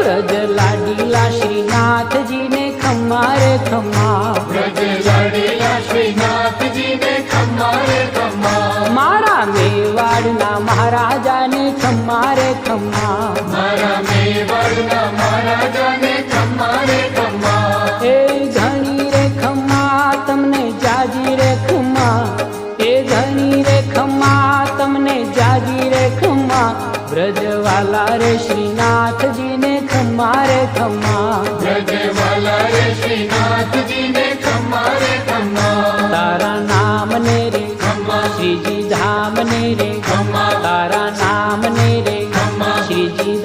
ब्रज लाडीला श्रीनाथ जी ने खम्मा रे खम्मा, ब्रज लाडीला श्रीनाथ जी ने खम्मा रे खम्मा, मारा मेवाड़ना महाराजा ने खम्मा रे खम्मा, मारा मेवाड़ना महाराजा ने खम्मा रे खम्मा। ए घणी रे खम्मा तमने जाजी रे खम्मा, ए घणी रे खम्मा तमने जाजी रे खम्मा, ब्रजवाला रे श्रीनाथ जी ने खम्मा रे खम्मा, ब्रजवाला रे श्रीनाथ जी ने